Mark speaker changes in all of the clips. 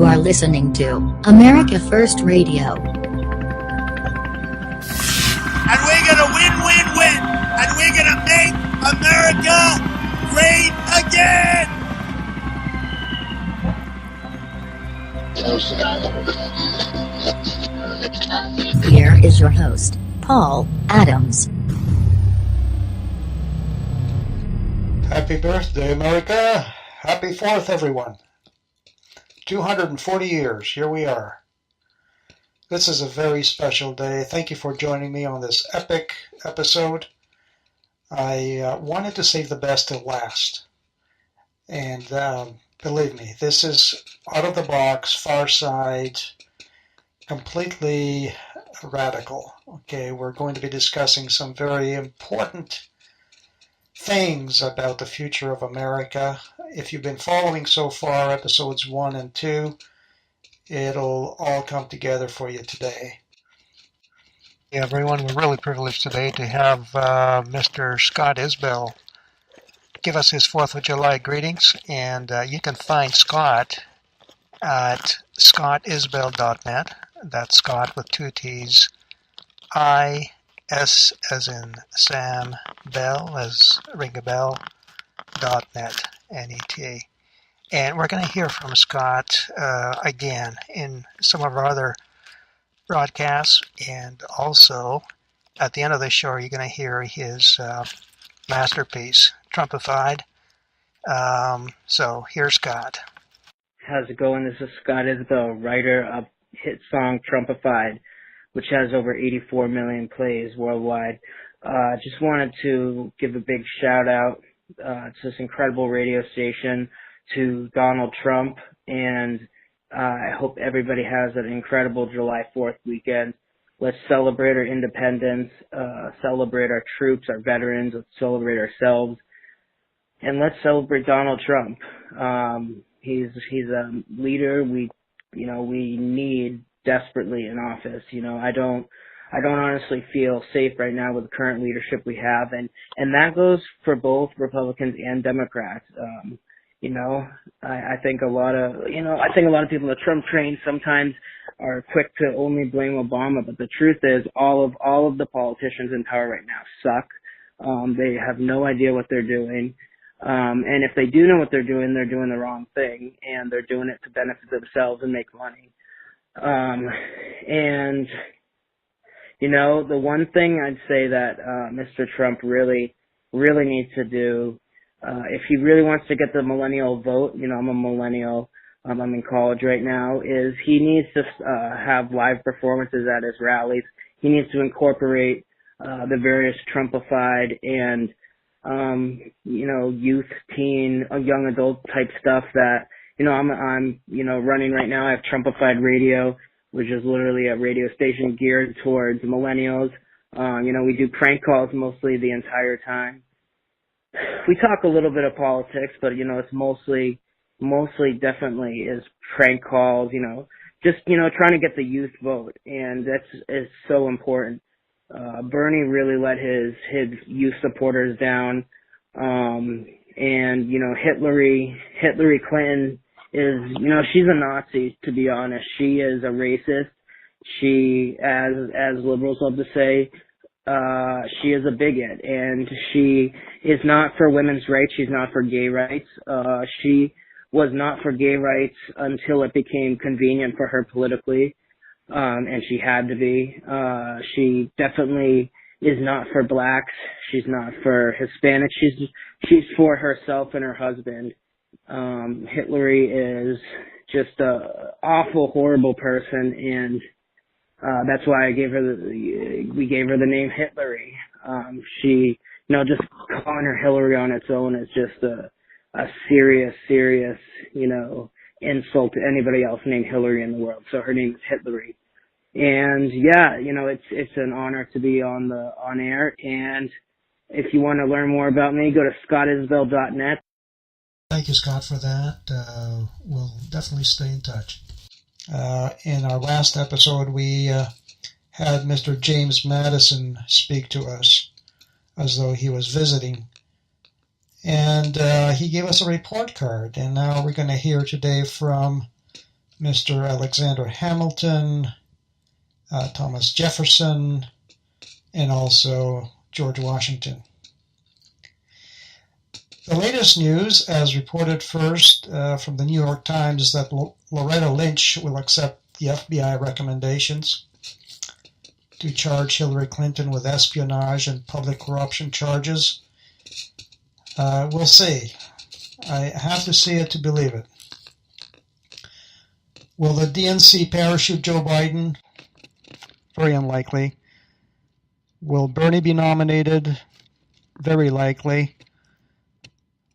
Speaker 1: You are listening to America First Radio.
Speaker 2: And we're gonna win, and we're gonna make America great again!
Speaker 1: Here is your host, Paul Adams.
Speaker 3: Happy birthday, America. Happy 4th, everyone. 240 years, here we are. This is a very special day. Thank you for joining me on this epic episode. I wanted to save the best till last. And believe me, this is out of the box, far side, completely radical. Okay, we're going to be discussing some very important things about the future of America. If you've been following so far, episodes 1 and 2, it'll all come together for you today.
Speaker 4: Hey everyone, we're really privileged today to have Mr. Scott Isbell give us his 4th of July greetings, and you can find Scott at scottisbell.net. That's Scott with 2 T's, I-S as in Sam, Bell as ring a bell, .net, N-E-T. And we're going to hear from Scott again in some of our other broadcasts, and also at the end of the show you're going to hear his masterpiece, Trumpified. So here's Scott.
Speaker 5: How's it going? This is Scott Isbell, writer of hit song Trumpified, which has over 84 million plays worldwide. Just wanted to give a big shout out to this incredible radio station, to Donald Trump, and I hope everybody has an incredible July 4th weekend. Let's celebrate our independence, celebrate our troops, our veterans, let's celebrate ourselves, and let's celebrate Donald Trump. He's a leader we need desperately in office. I don't honestly feel safe right now with the current leadership we have, and that goes for both Republicans and Democrats. I think a lot of people in the Trump train sometimes are quick to only blame Obama, but the truth is all of the politicians in power right now suck. They have no idea what they're doing. And if they do know what they're doing the wrong thing, and they're doing it to benefit themselves and make money. The one thing I'd say that Mr. Trump really needs to do, if he really wants to get the millennial vote, I'm a millennial, I'm in college right now, is he needs to have live performances at his rallies. He needs to incorporate the various Trumpified and youth, teen, young adult type stuff that, I'm running right now. I have Trumpified Radio, which is literally a radio station geared towards millennials. We do prank calls mostly the entire time. We talk a little bit of politics, but, it's mostly definitely is prank calls, just, trying to get the youth vote. And is so important. Bernie really let his youth supporters down. Hillary Clinton is, she's a Nazi, to be honest. She is a racist. She, as liberals love to say, she is a bigot, and she is not for women's rights. She's not for gay rights. She was not for gay rights until it became convenient for her politically. And she had to be. She definitely is not for blacks. She's not for Hispanics. She's for herself and her husband. Hillary is just a awful, horrible person, and that's why we gave her the name Hitlery. She, just calling her Hillary on its own is just a serious, insult to anybody else named Hillary in the world. So her name is Hitlery. And yeah, it's an honor to be on air. And if you want to learn more about me, go to scottisbell.net.
Speaker 3: Thank you, Scott, for that. We'll definitely stay in touch. In our last episode, we had Mr. James Madison speak to us as though he was visiting. And he gave us a report card. And now we're going to hear today from Mr. Alexander Hamilton, Thomas Jefferson, and also George Washington. The latest news, as reported first from the New York Times, is that Loretta Lynch will accept the FBI recommendations to charge Hillary Clinton with espionage and public corruption charges. We'll see. I have to see it to believe it. Will the DNC parachute Joe Biden? Very unlikely. Will Bernie be nominated? Very likely.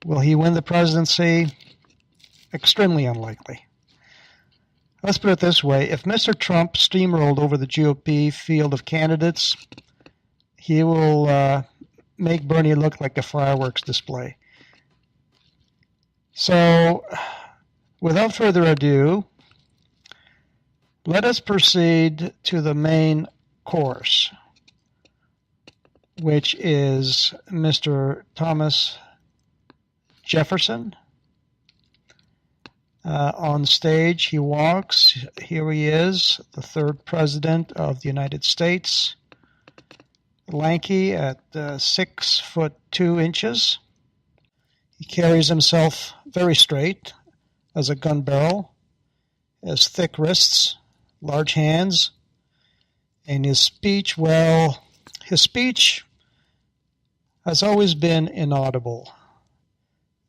Speaker 3: Will he win the presidency? Extremely unlikely. Let's put it this way. If Mr. Trump steamrolled over the GOP field of candidates, he will make Bernie look like a fireworks display. So, without further ado, let us proceed to the main course, which is Mr. Thomas Jefferson. On stage, he walks. Here he is, the third president of the United States. Lanky at 6'2". He carries himself very straight as a gun barrel, has thick wrists, large hands, and his speech, well, his speech has always been inaudible.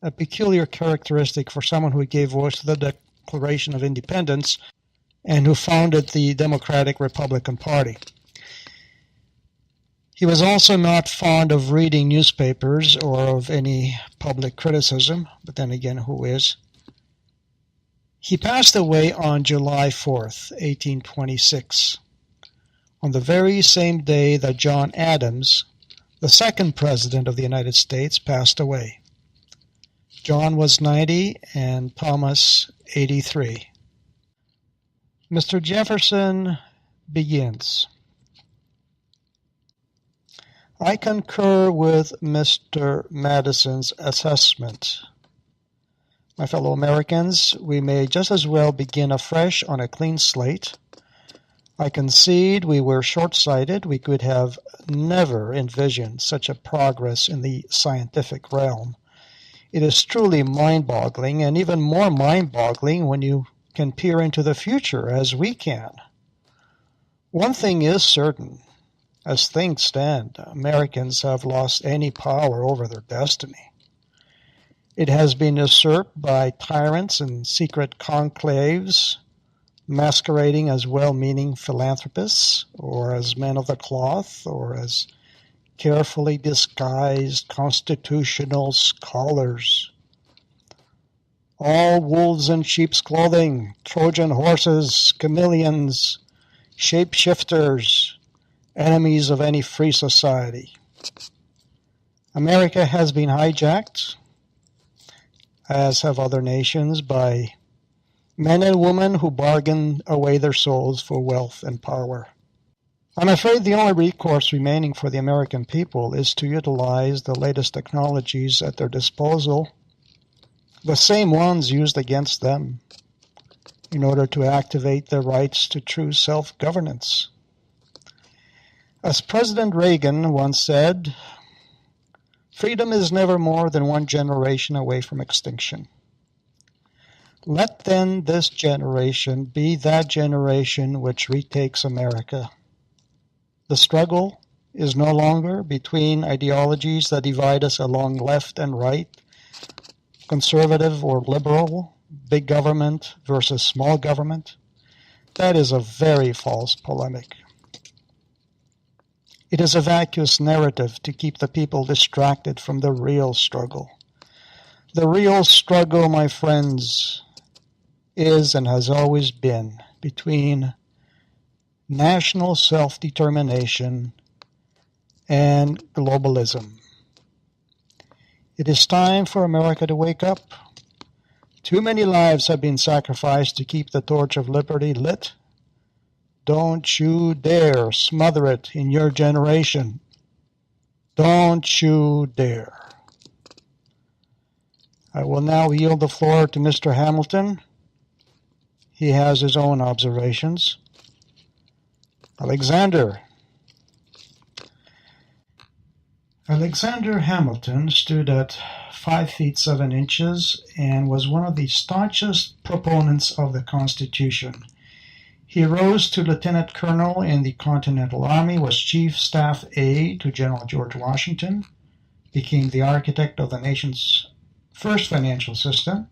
Speaker 3: A peculiar characteristic for someone who gave voice to the Declaration of Independence and who founded the Democratic Republican Party. He was also not fond of reading newspapers or of any public criticism, but then again, who is? He passed away on July 4th, 1826, on the very same day that John Adams, the second president of the United States, passed away. John was 90 and Thomas 83. Mr. Jefferson begins. I concur with Mr. Madison's assessment. My fellow Americans, we may just as well begin afresh on a clean slate. I concede we were short-sighted. We could have never envisioned such a progress in the scientific realm. It is truly mind-boggling, and even more mind-boggling when you can peer into the future as we can. One thing is certain. As things stand, Americans have lost any power over their destiny. It has been usurped by tyrants and secret conclaves, masquerading as well-meaning philanthropists, or as men of the cloth, or as carefully disguised constitutional scholars. All wolves in sheep's clothing, Trojan horses, chameleons, shapeshifters, enemies of any free society. America has been hijacked, as have other nations, by men and women who bargain away their souls for wealth and power. I'm afraid the only recourse remaining for the American people is to utilize the latest technologies at their disposal, the same ones used against them, in order to activate their rights to true self-governance. As President Reagan once said, freedom is never more than one generation away from extinction. Let then this generation be that generation which retakes America. The struggle is no longer between ideologies that divide us along left and right, conservative or liberal, big government versus small government. That is a very false polemic. It is a vacuous narrative to keep the people distracted from the real struggle. The real struggle, my friends, is and has always been between national self-determination and globalism. It is time for America to wake up. Too many lives have been sacrificed to keep the torch of liberty lit. Don't you dare smother it in your generation. Don't you dare. I will now yield the floor to Mr. Hamilton. He has his own observations. Alexander. Alexander Hamilton stood at 5 feet 7 inches and was one of the staunchest proponents of the Constitution. He rose to lieutenant colonel in the Continental Army, was chief staff aide to General George Washington, became the architect of the nation's first financial system.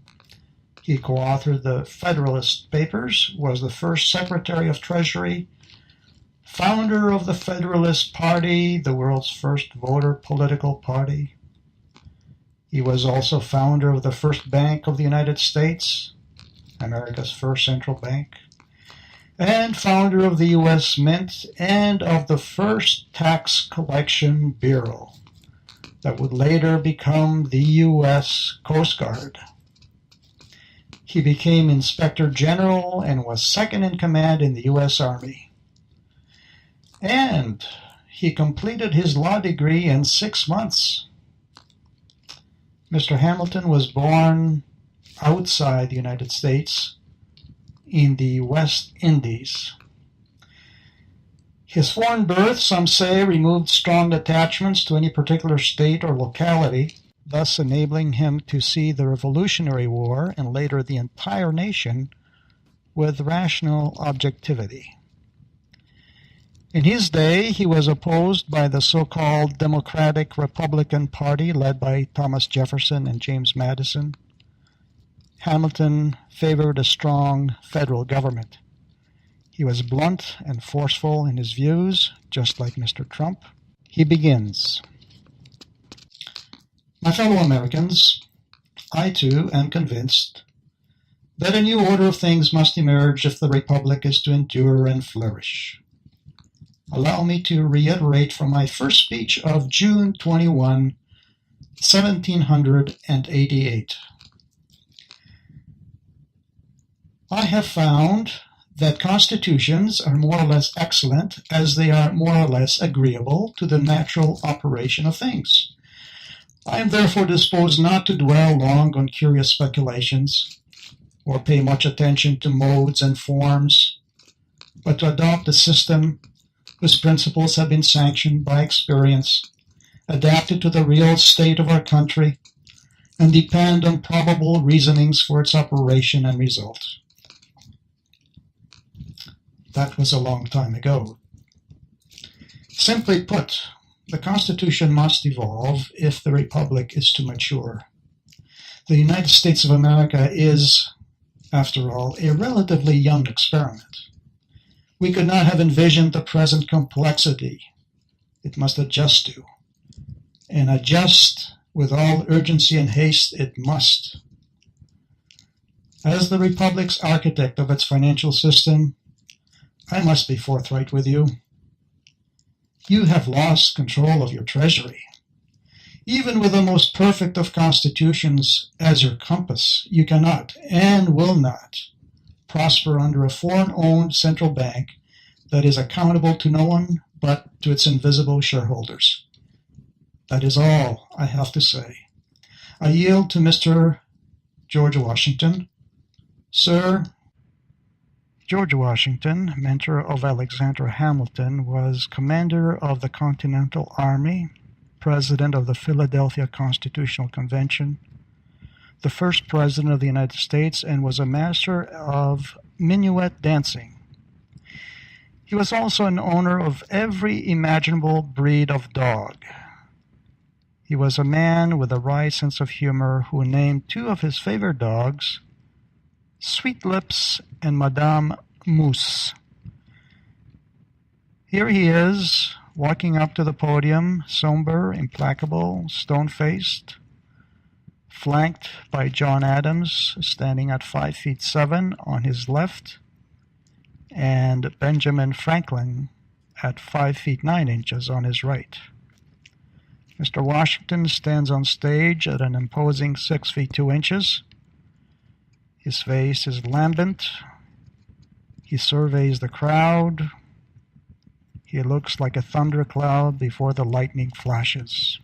Speaker 3: He co-authored the Federalist Papers, was the first Secretary of Treasury, founder of the Federalist Party, the world's first voter political party. He was also founder of the first Bank of the United States, America's first central bank, and founder of the U.S. Mint and of the first tax collection bureau that would later become the U.S. Coast Guard. He became Inspector General and was second in command in the U.S. Army. And he completed his law degree in 6 months. Mr. Hamilton was born outside the United States in the West Indies. His foreign birth, some say, removed strong attachments to any particular state or locality, thus enabling him to see the Revolutionary War and later the entire nation with rational objectivity. In his day, he was opposed by the so-called Democratic Republican Party led by Thomas Jefferson and James Madison. Hamilton favored a strong federal government. He was blunt and forceful in his views, just like Mr. Trump. He begins, "My fellow Americans, I too am convinced that a new order of things must emerge if the Republic is to endure and flourish. Allow me to reiterate from my first speech of June 21, 1788. I have found that constitutions are more or less excellent as they are more or less agreeable to the natural operation of things. I am therefore disposed not to dwell long on curious speculations, or pay much attention to modes and forms, but to adopt a system whose principles have been sanctioned by experience, adapted to the real state of our country, and depend on probable reasonings for its operation and result." That was a long time ago. Simply put, the Constitution must evolve if the Republic is to mature. The United States of America is, after all, a relatively young experiment. We could not have envisioned the present complexity it must adjust to, and adjust with all urgency and haste it must. As the Republic's architect of its financial system, I must be forthright with you. You have lost control of your treasury. Even with the most perfect of constitutions as your compass, you cannot and will not prosper under a foreign-owned central bank that is accountable to no one but to its invisible shareholders. That is all I have to say. I yield to Mr. George Washington. Sir, George Washington, mentor of Alexander Hamilton, was commander of the Continental Army, president of the Philadelphia Constitutional Convention, the first president of the United States, and was a master of minuet dancing. He was also an owner of every imaginable breed of dog. He was a man with a wry sense of humor who named 2 of his favorite dogs Sweet Lips and Madame Mousse. Here he is, walking up to the podium, somber, implacable, stone-faced, flanked by John Adams, standing at 5 feet 7 on his left, and Benjamin Franklin at 5 feet 9 inches on his right. Mr. Washington stands on stage at an imposing 6 feet 2 inches. His face is lambent. He surveys the crowd. He looks like a thundercloud before the lightning flashes.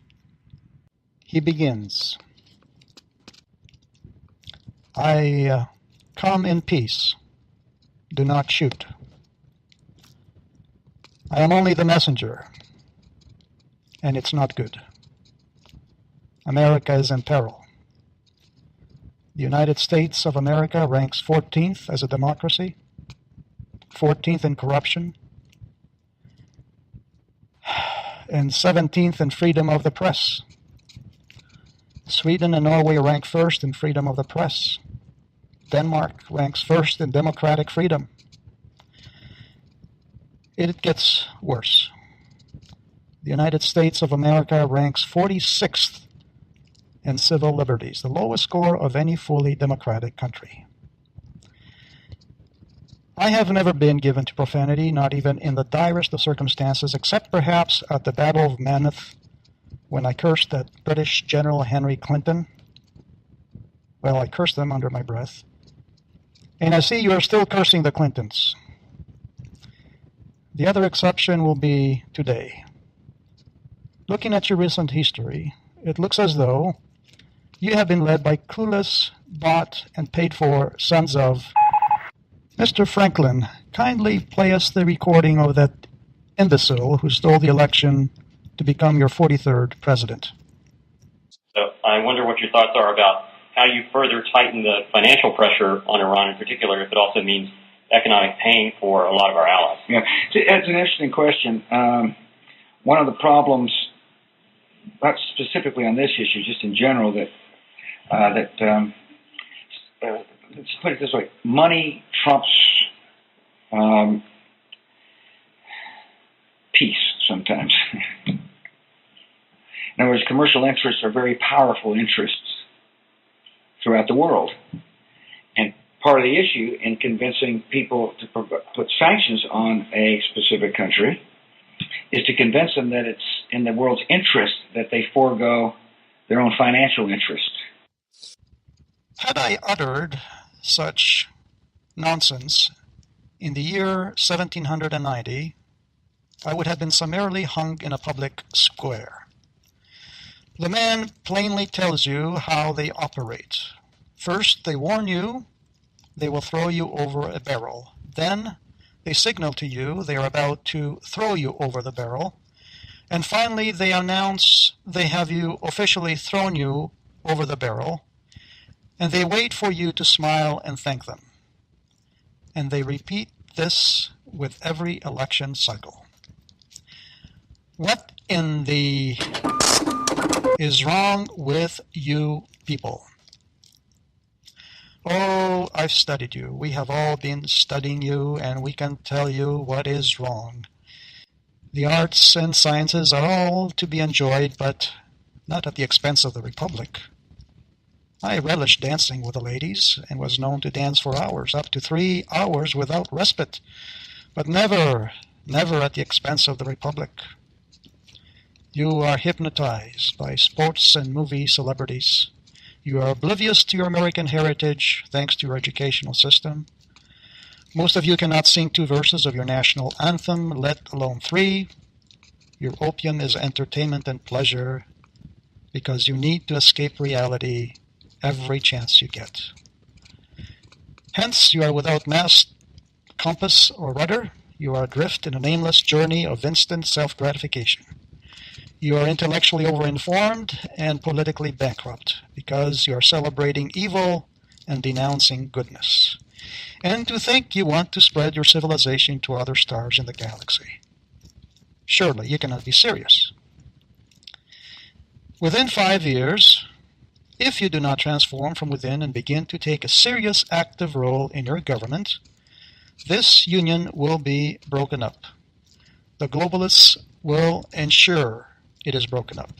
Speaker 3: He begins. I come in peace. Do not shoot. I am only the messenger, and it's not good. America is in peril. The United States of America ranks 14th as a democracy, 14th in corruption, and 17th in freedom of the press. Sweden and Norway rank first in freedom of the press. Denmark ranks first in democratic freedom. It gets worse. The United States of America ranks 46th in civil liberties, the lowest score of any fully democratic country. I have never been given to profanity, not even in the direst of circumstances, except perhaps at the Battle of Mammoth, when I cursed at British General Henry Clinton. Well, I cursed them under my breath. And I see you are still cursing the Clintons. The other exception will be today. Looking at your recent history, it looks as though you have been led by clueless, bought, and paid for sons of... Mr. Franklin, kindly play us the recording of that imbecile who stole the election to become your 43rd president.
Speaker 6: So I wonder what your thoughts are about how you further tighten the financial pressure on Iran in particular, if it also means economic pain for a lot of our allies.
Speaker 7: Yeah, it's an interesting question. One of the problems, not specifically on this issue, just in general, let's put it this way: money trumps peace sometimes. In other words, commercial interests are very powerful interests throughout the world. And part of the issue in convincing people to put sanctions on a specific country is to convince them that it's in the world's interest that they forego their own financial interest.
Speaker 3: Had I uttered such nonsense in the year 1790, I would have been summarily hung in a public square. The man plainly tells you how they operate. First, they warn you they will throw you over a barrel. Then, they signal to you they are about to throw you over the barrel. And finally, they announce they have you officially thrown you over the barrel, and they wait for you to smile and thank them. And they repeat this with every election cycle. What in the is wrong with you people? Oh, I've studied you. We have all been studying you, and we can tell you what is wrong. The arts and sciences are all to be enjoyed, but not at the expense of the Republic. I relished dancing with the ladies, and was known to dance for hours, up to 3 hours without respite, but never at the expense of the Republic. You are hypnotized by sports and movie celebrities. You are oblivious to your American heritage thanks to your educational system. Most of you cannot sing 2 verses of your national anthem, let alone 3. Your opium is entertainment and pleasure because you need to escape reality every chance you get. Hence, you are without mast, compass, or rudder. You are adrift in a nameless journey of instant self-gratification. You are intellectually overinformed and politically bankrupt because you are celebrating evil and denouncing goodness. And to think you want to spread your civilization to other stars in the galaxy. Surely you cannot be serious. Within 5 years, if you do not transform from within and begin to take a serious active role in your government, this union will be broken up. The globalists will ensure it is broken up.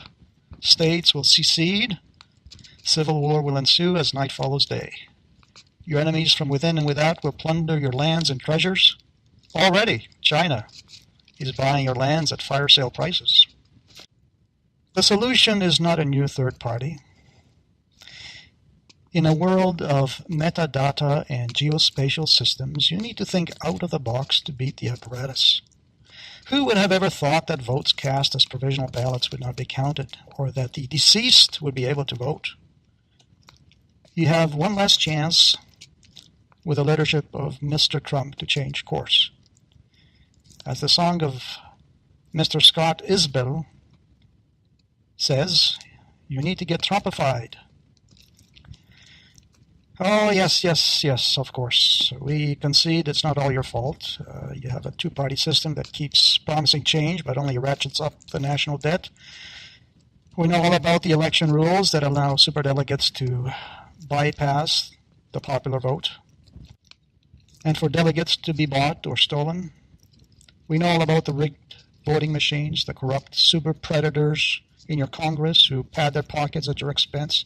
Speaker 3: States will secede. Civil war will ensue as night follows day. Your enemies from within and without will plunder your lands and treasures. Already, China is buying your lands at fire sale prices. The solution is not a new third party. In a world of metadata and geospatial systems, you need to think out of the box to beat the apparatus. Who would have ever thought that votes cast as provisional ballots would not be counted, or that the deceased would be able to vote? You have one last chance with the leadership of Mr. Trump to change course. As the song of Mr. Scott Isbell says, you need to get Trumpified. Oh, yes, of course. We concede it's not all your fault. You have a two-party system that keeps promising change, but only ratchets up the national debt. We know all about the election rules that allow superdelegates to bypass the popular vote, and for delegates to be bought or stolen. We know all about the rigged voting machines, the corrupt super predators in your Congress who pad their pockets at your expense,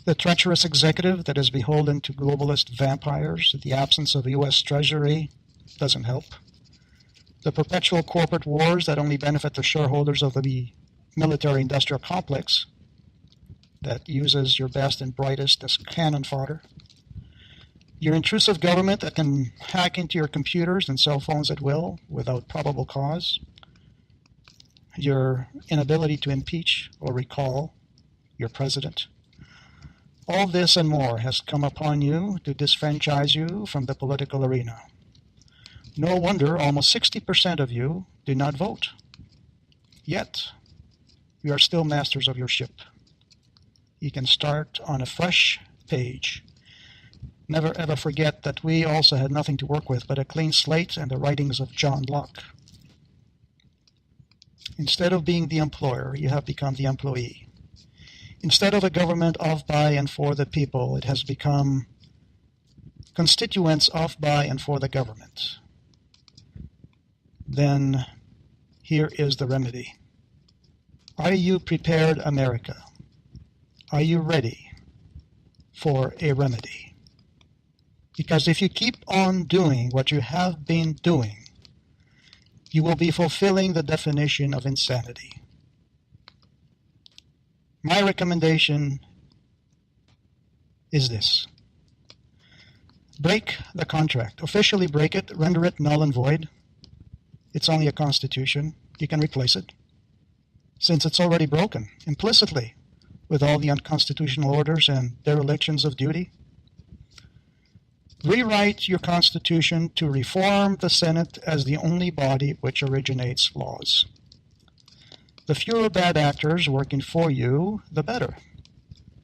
Speaker 3: the treacherous executive that is beholden to globalist vampires. The absence of a U.S. Treasury doesn't help. The perpetual corporate wars that only benefit the shareholders of the military-industrial complex that uses your best and brightest as cannon fodder. Your intrusive government that can hack into your computers and cell phones at will without probable cause. Your inability to impeach or recall your president. All this and more has come upon you to disfranchise you from the political arena. No wonder almost 60% of you do not vote. Yet, you are still masters of your ship. You can start on a fresh page. Never ever forget that we also had nothing to work with but a clean slate and the writings of John Locke. Instead of being the employer, you have become the employee. Instead of a government of, by, and for the people, it has become constituents of, by, and for the government. Then here is the remedy. Are you prepared, America? Are you ready for a remedy? Because if you keep on doing what you have been doing, you will be fulfilling the definition of insanity. My recommendation is this. Break the contract. Officially break it. Render it null and void. It's only a constitution. You can replace it. Since it's already broken, implicitly, with all the unconstitutional orders and derelictions of duty. Rewrite your constitution to reform the Senate as the only body which originates laws. The fewer bad actors working for you, the better.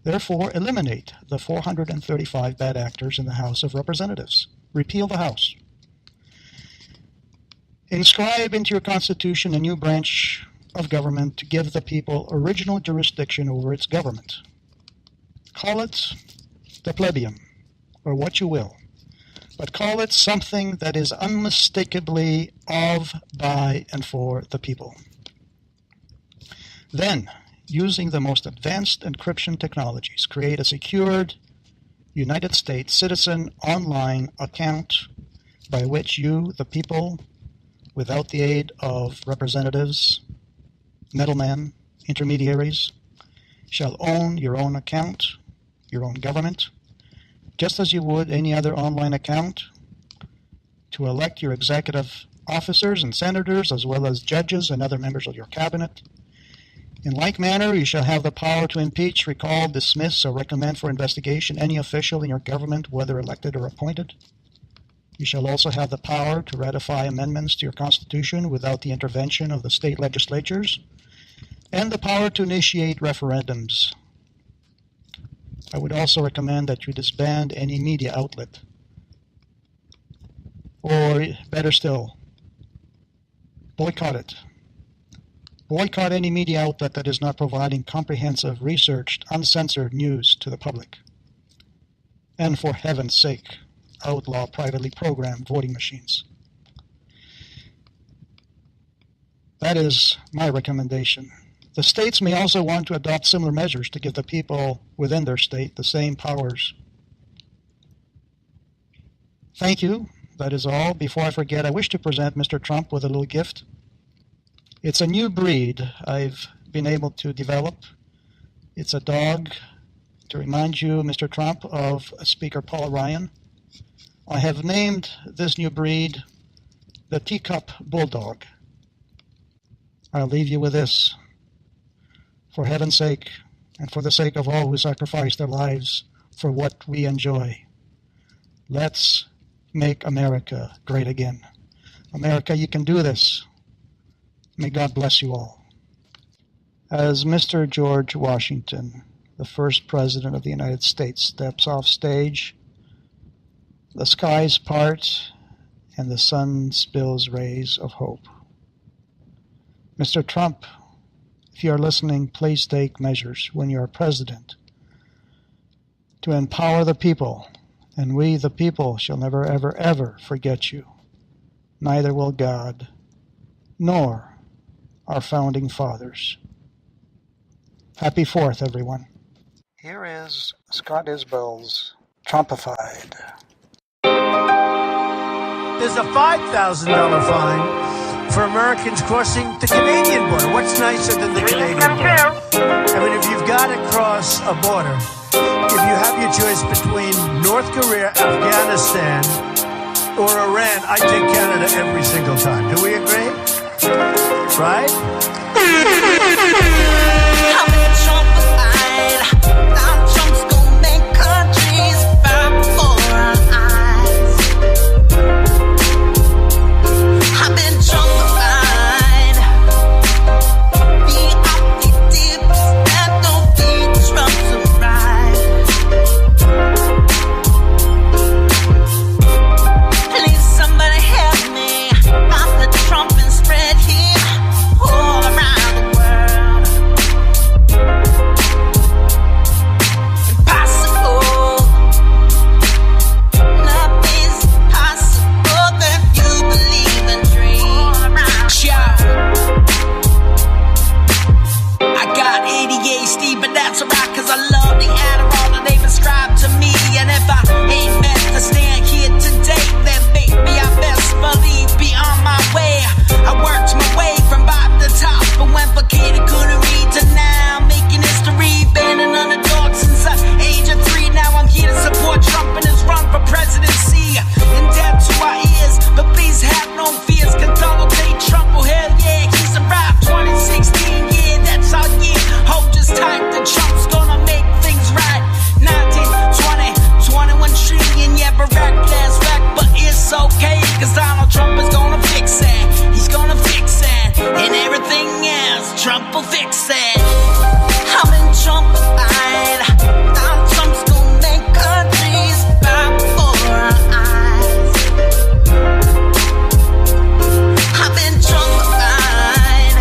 Speaker 3: Therefore, eliminate the 435 bad actors in the House of Representatives. Repeal the House. Inscribe into your Constitution a new branch of government to give the people original jurisdiction over its government. Call it the plebeian, or what you will, but call it something that is unmistakably of, by, and for the people. Then, using the most advanced encryption technologies, create a secured United States citizen online account by which you, the people, without the aid of representatives, middlemen, intermediaries, shall own your own account, your own government, just as you would any other online account, to elect your executive officers and senators, as well as judges and other members of your cabinet. In like manner, you shall have the power to impeach, recall, dismiss, or recommend for investigation any official in your government, whether elected or appointed. You shall also have the power to ratify amendments to your Constitution without the intervention of the state legislatures, and the power to initiate referendums. I would also recommend that you disband any media outlet, or better still, boycott it. Boycott any media outlet that is not providing comprehensive, researched, uncensored news to the public. And for heaven's sake, outlaw privately programmed voting machines. That is my recommendation. The states may also want to adopt similar measures to give the people within their state the same powers. Thank you. That is all. Before I forget, I wish to present Mr. Trump with a little gift. It's a new breed I've been able to develop. It's a dog to remind you, Mr. Trump, of Speaker Paul Ryan. I have named this new breed the Teacup Bulldog. I'll leave you with this. For heaven's sake, and for the sake of all who sacrifice their lives for what we enjoy, Let's make America great again. America, you can do this. May God bless you all. As Mr. George Washington, the first president of the United States, steps off stage, the skies part and the sun spills rays of hope. Mr. Trump, if you are listening, please take measures when you are president to empower the people, and we, the people, shall never, ever, ever forget you. Neither will God, nor our founding fathers. Happy 4th, everyone. Here is Scott Isbell's Trumpified.
Speaker 2: There's a $5,000 fine for Americans crossing the Canadian border. What's nicer than the Canadian border? I mean, if you've got to cross a border, if you have your choice between North Korea, Afghanistan, or Iran, I take Canada every single time. Do we agree? Right?
Speaker 8: Donald Trump's gonna make countries bow before our eyes. I've been Trumpified. The opti-dips that don't feed Trump's arrive. Please somebody help me. I'm the Trump and spread here all around the world. Impossible. Nothing's possible if you believe in dreams. I got ADHD, but that's alright, cause I love the Adderall that they prescribed to me. And if I ain't meant to stand here today, then baby, I best believe be on my way. I worked my way from bottom to top, but when vacated couldn't read to now, making history, banning underdogs since the age of 3. Now I'm here to support Trump in his run for presidency. In debt to our ears, but please have no fears, cause Donald J. Trump, oh hell yeah, he's arrived. 2016, yeah, that's our year. Hold just tight, the Trump's gonna make things right. 19, 20, 21 trillion, yeah, Barack last back, but it's okay, cause Donald Trump is gonna fix it. He's gonna fix it, and everything else, Trump will fix it. I've been Trumpified. Donald Trump's gonna make countries bow before our eyes. I've been Trumpified.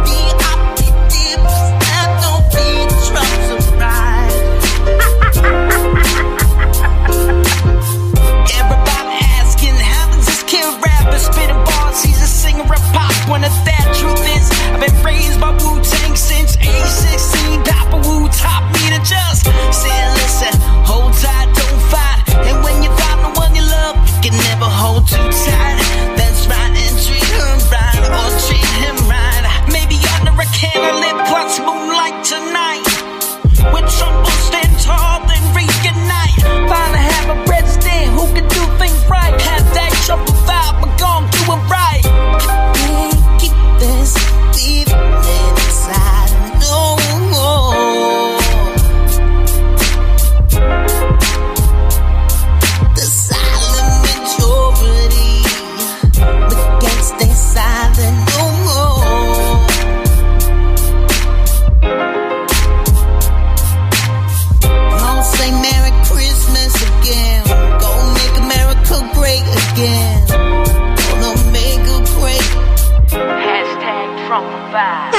Speaker 8: The opti-dips that don't feed Trump's arrive. Everybody asking, how does this kid rapper spitting bars? He's a singer of pop. When the that truth is, I've been raised by Wu-Tang since age 16. Papa Wu taught me to just say, listen, hold tight, don't fight. And when you find the one you love, you can never hold too tight. That's right, and treat her right, or treat him right. Maybe under a candlelit plus moonlight tonight. With Trump will stand tall, then reunite. Finally have a president who can do things right. Have that Trumpified, but gon' do it right. Can't keep this feeling inside no more. The silent majority, we can't stay silent no more. Don't say Merry Christmas again. Go make America great again. Gonna make her great. Hashtag Trumpified.